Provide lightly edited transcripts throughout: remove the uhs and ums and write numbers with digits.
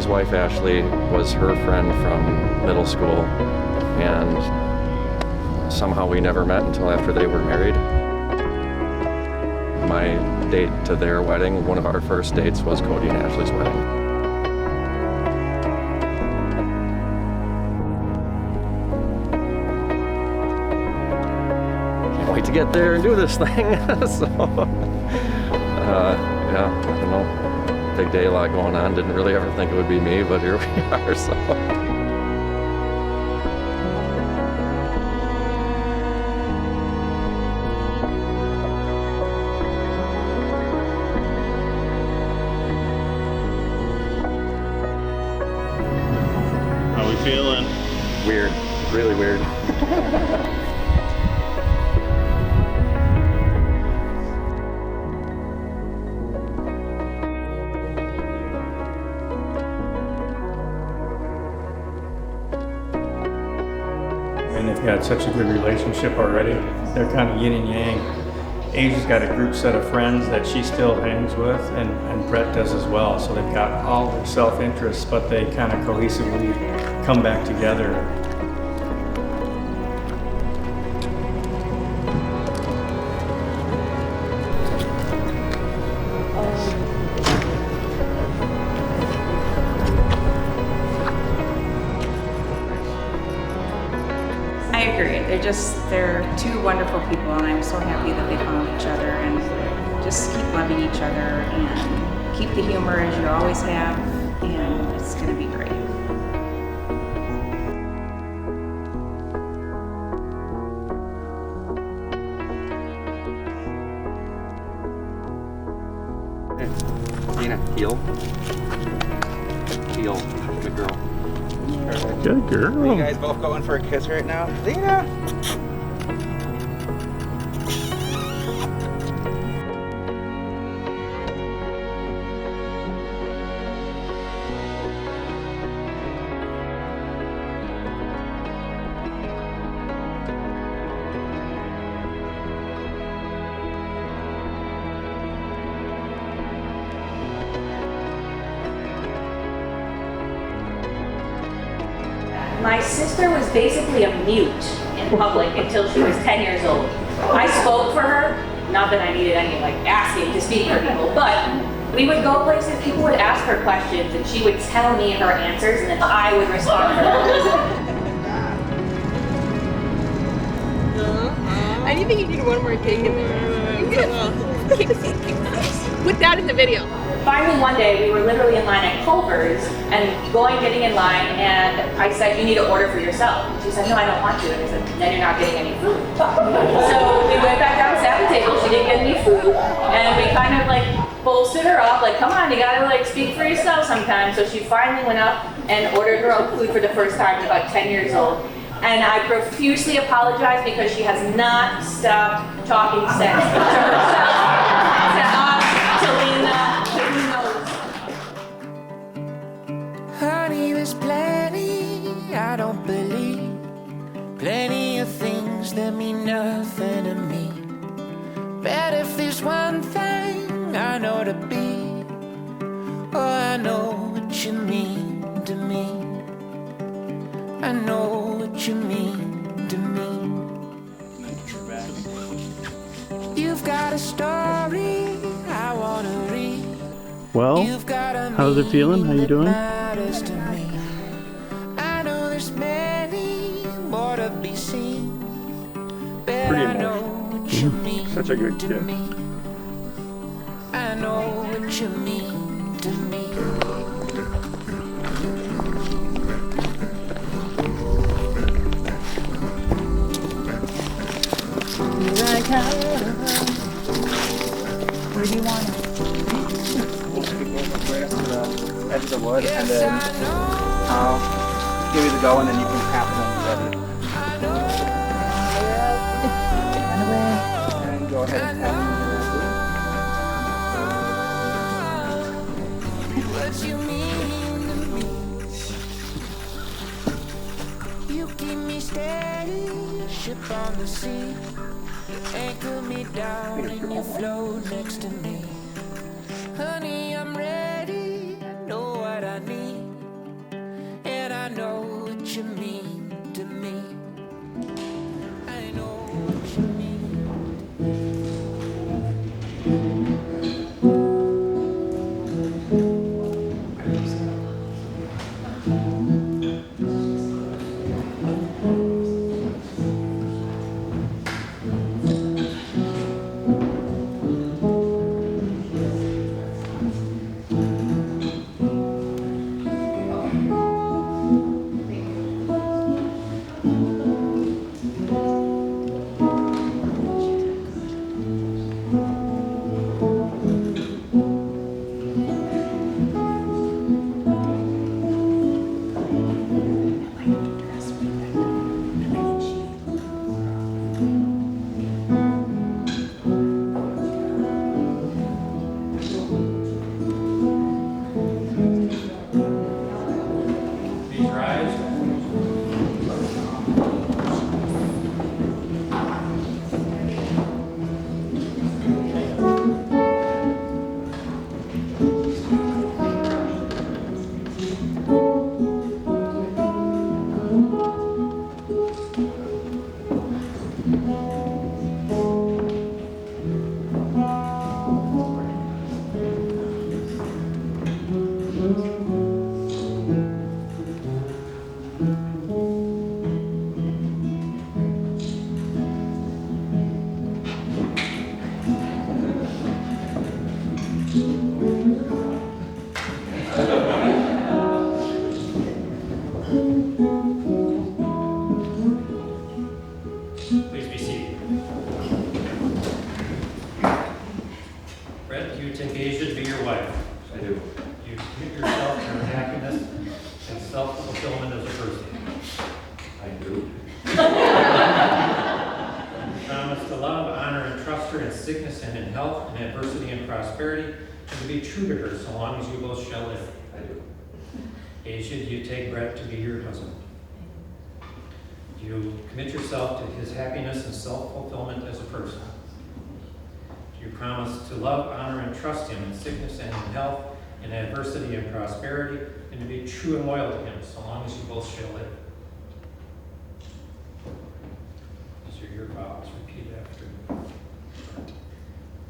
Tony's wife, Ashley, was her friend from middle school, and somehow we never met until after they were married. My date to their wedding, one of our first dates, was Cody and Ashley's wedding. Can't wait to get there and do this thing. So, yeah, I don't know. Big day, a lot going on. Didn't really ever think it would be me, but here we are, so. How we feeling? Weird, really weird. And they've got such a good relationship already. They're kind of yin and yang. Azjja's got a group set of friends that she still hangs with, and Bret does as well. So they've got all their self-interests, but they kind of cohesively come back together. I agree. They're two wonderful people, and I'm so happy that they found each other and just keep loving each other and keep the humor as you always have, and it's going to be great. Dina, heel. Heel. Good girl. Good girl. Are you guys both going for a kiss right now? Dina! My sister was basically a mute in public until she was 10 years old. I spoke for her, not that I needed any asking to speak for people, but we would go places, people would ask her questions, and she would tell me her answers, and then I would respond for her. I do think you need one more take in there. Put that in the video. Finally, one day, we were literally in line at Culver's and getting in line, and I said, "You need to order for yourself." She said, "No, I don't want to." And I said, "Then you're not getting any food." So we went back down, sat at the table, she didn't get any food, and we kind of bolstered her up, come on, you gotta speak for yourself sometimes. So she finally went up and ordered her own food for the first time at about 10 years old. And I profusely apologize because she has not stopped talking sex to herself, to us, to Lena, to who knows. Honey, there's plenty I don't believe. Plenty of things that mean nothing to me. But if there's one thing I know to be, oh, I know what you mean to me. I know what you mean to me. You've got a story I wanna read. Well, how's it feeling? How you doing? I know there's many more to be seen. Pretty emotional. Such a good kid. I know what you mean to me. Where do you want it? Edge of the wood, and then I'll give you the go, and then you can tap it when you're ready. And go ahead and tap What you mean to me? You keep me steady, ship on the sea. Anchor me down and you float next to me. Honey, I'm ready, I know what I need. know what you mean to me. I know what you mean. Please be seated. Bret, do you take Azjja to be your wife? I do. You commit yourself to her happiness and self-fulfillment as a person. I do. You promise to love, honor, and trust her in sickness and in health, in adversity and prosperity, and to be true to her so long as you both shall live. I do. Azjja, do you take Bret to be your husband? Do you commit yourself to his happiness and self-fulfillment as a person? Do you promise to love, honor, and trust him in sickness and in health, in adversity and prosperity, and to be true and loyal to him so long as you both shall live? These are your vows. Repeat after me.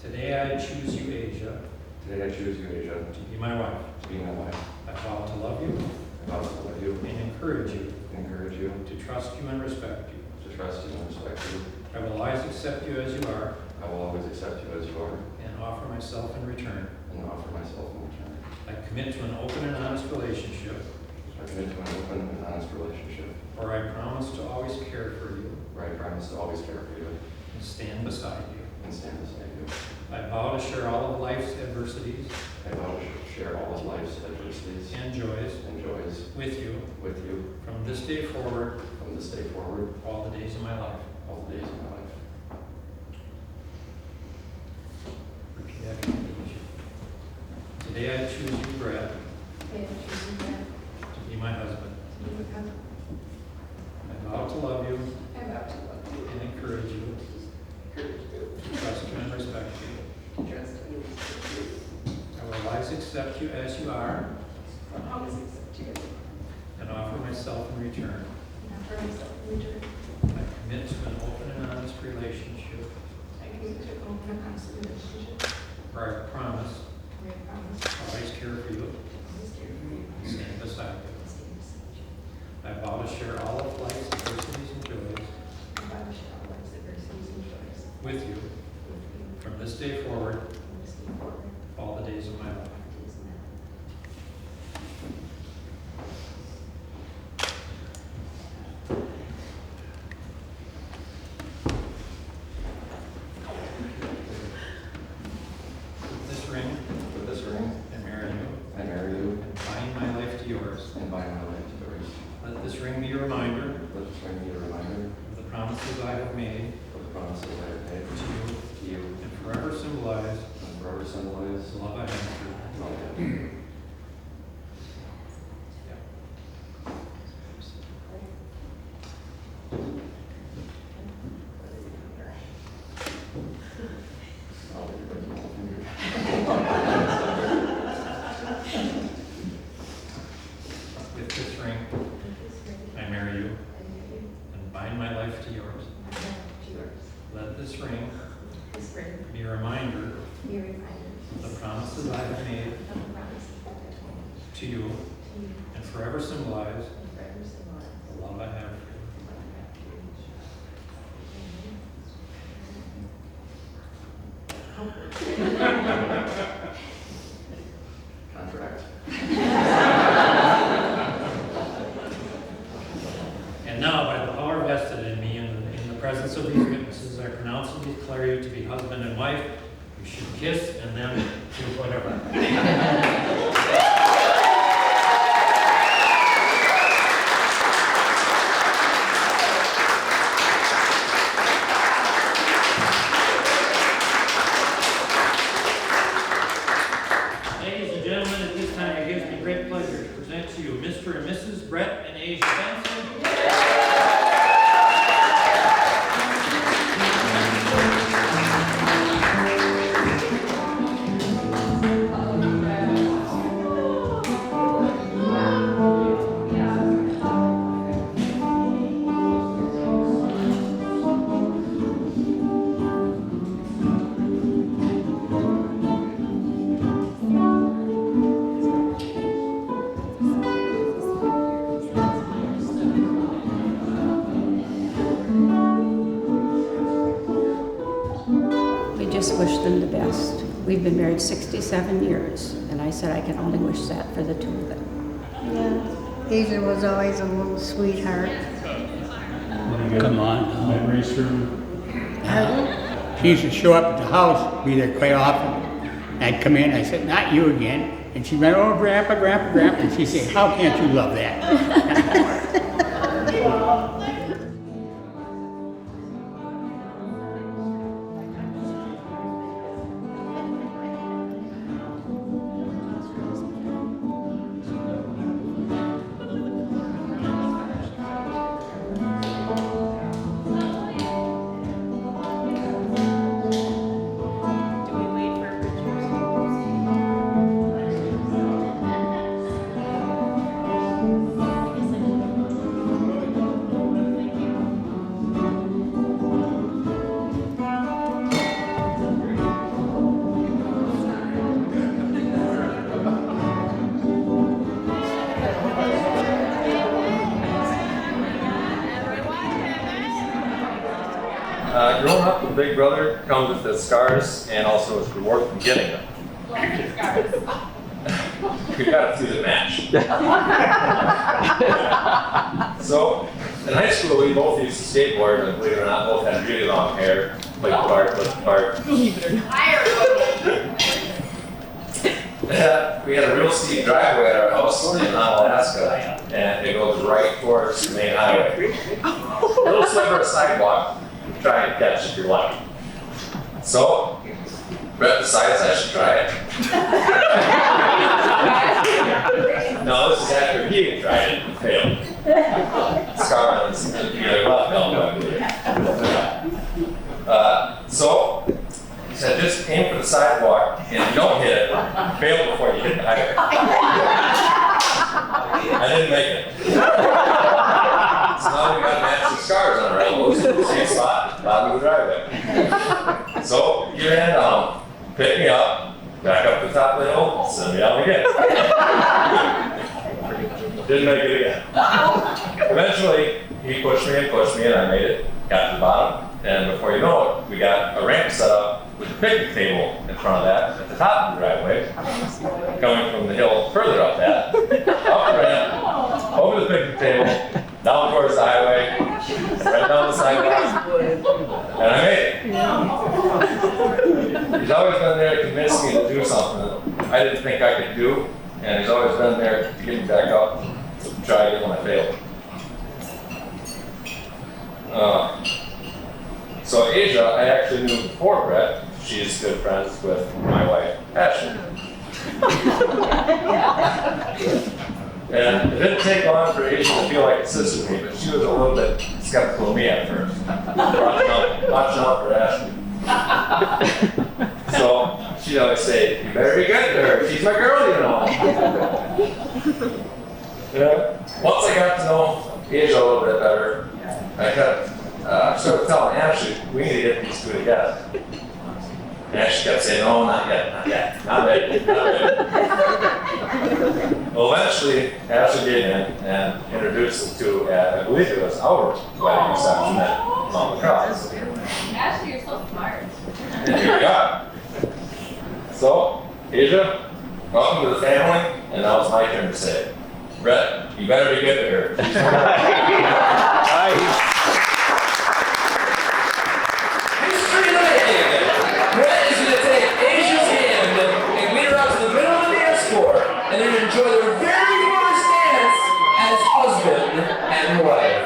Today I choose you, Azjja, Today I choose you, Azjja, to be my wife. to be my wife. I vow to love you I vow to love you, and encourage you, encourage you, to trust you and respect you. to trust you and respect you. I will always accept you as you are I will always accept you as you are and offer myself in return. and offer myself in return. I commit to an open and honest relationship, I commit to an open and honest relationship where I promise to always care for you where I promise to always care for you and stand beside you. and stand beside you. I vow to share all of life's adversities I vow to share all of life's adversities and joys and joys with you with you from this day forward, from this day forward, all the days of my life. all the days of my life. Repeat after me. Today I choose you, Bret, to be my husband. I vow to love you and encourage you, trust you and respect you. I will always accept you as you are and offer myself in return. I commit to an open and honest relationship where I promise to always care for you and stand beside you. I vow to share all of life's adversities and joys with you from this day forward, all the days of my life. With this ring, I marry you, I marry you and bind my life to yours. and bind my life to yours. Let this ring be a reminder Let this ring be a reminder of the promises I have made of the promises I have made to you to you and forever symbolize and forever symbolize the love I have for you. love I have. With this ring, life to yours. Let this ring be a reminder of the promises I have made to you and forever symbolize the love I have for you. Contract. And now, by the power vested in me in the presence of these witnesses, I pronounce and declare you to be husband and wife. You should kiss and then do whatever. Ladies and gentlemen, at this time it gives me great pleasure to present to you Mr. and Mrs. Bret and Azjja Benson. Just wish them the best. We've been married 67 years, and I said I can only wish that for the two of them. Yeah, Azjja was always a little sweetheart. Come on. Memories through. She used to show up at the house, be there quite often. I'd come in, I said, not you again. And she went, oh, Grandpa, Grandpa, Grandpa. And she'd say, how can't you love that? Growing up with Big Brother comes with its scars and also its reward from getting them. We got to do the match. So, in high school, we both used to skateboard, and believe it or not, both had really long hair, played apart, flipped apart. We had a real steep driveway at our house in Alaska, and it goes right towards the main highway. A little sliver of sidewalk. Try and catch if you're lucky. So, Bret decides I should try it. No, this is after he had tried it and failed. Scar on his left elbow, I believe. So, he said, just aim for the sidewalk and don't hit it. Fail before you hit the highway. I didn't make it. So now we got massive scars on our elbows, same spot, bottom of the driveway. So he ran down, picked me up, back up the top of the hill, sent me down again. Didn't make it again. Eventually, he pushed me, and I made it, got to the bottom, and before you know it, we got a ramp set up with a picnic table in front of that at the top of the driveway, coming from the hill further up that, up the ramp, over the picnic table, down towards the highway, right down the sidewalk, and I made it. He's always been there to convince me to do something that I didn't think I could do, and he's always been there to get me back up and try again when I failed. So Azjja, I actually knew before Bret. She's good friends with my wife, Ashley. And it didn't take long for Azjja to feel like a sister to me, but she was a little bit skeptical of me at first. Watching out for Ashley. So she'd always say, you better be good to her, she's my girl, you know. Once I got to know Azjja a little bit better, I telling Ashley, we need to get these two together. And Ashley kept saying, no, not yet, not ready. Well, eventually, Ashley came in and introduced them to, I believe it was our wedding reception at Mount Crosse. Ashley, you're so smart. And here we are. So, Azjja, welcome to the family, and now it's my turn to say, Bret, you better be good to her. Bret is going to take Azjja's hand and lead her out to the middle of the dance floor, and then enjoy their very first dance as husband and wife.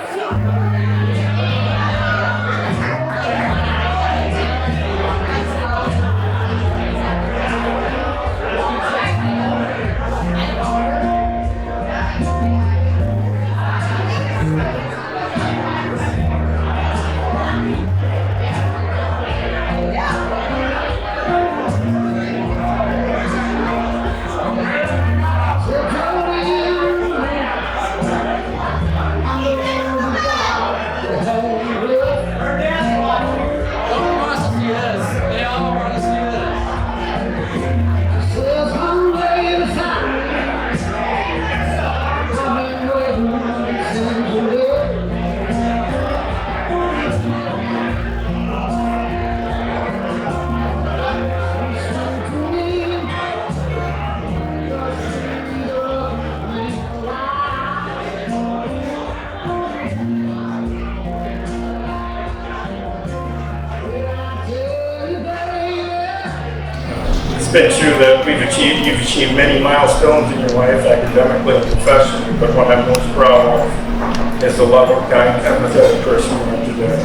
It's been true that you've achieved many milestones in your life, academically and professionally, but what I'm most proud of is the love of kind, empathetic person you are today.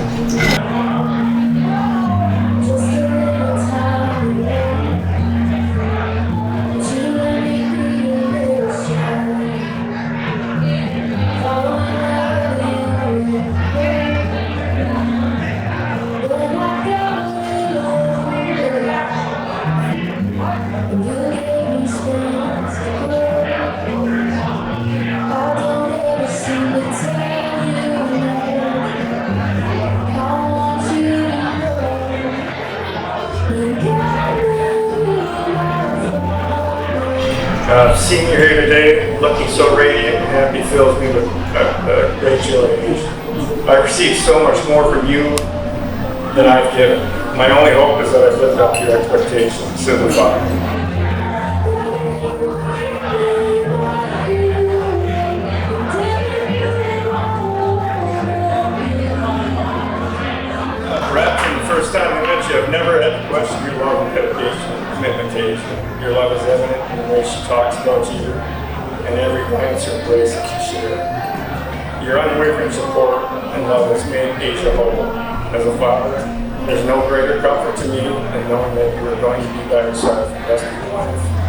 Seeing you here today, looking so radiant and happy, fills me with great joy. I've received so much more from you than I've given. My only hope is that I've lived up to your expectations in the Father. Bret, from the first time I met you, I've never had to question your love and dedication and commitment to Azjja. Your love is evident in the way she talks about you and every glance or embrace that you share. Your unwavering support and love has made Azjja whole. As a father, there's no greater comfort to me than knowing that you are going to be by her side for the rest of your life.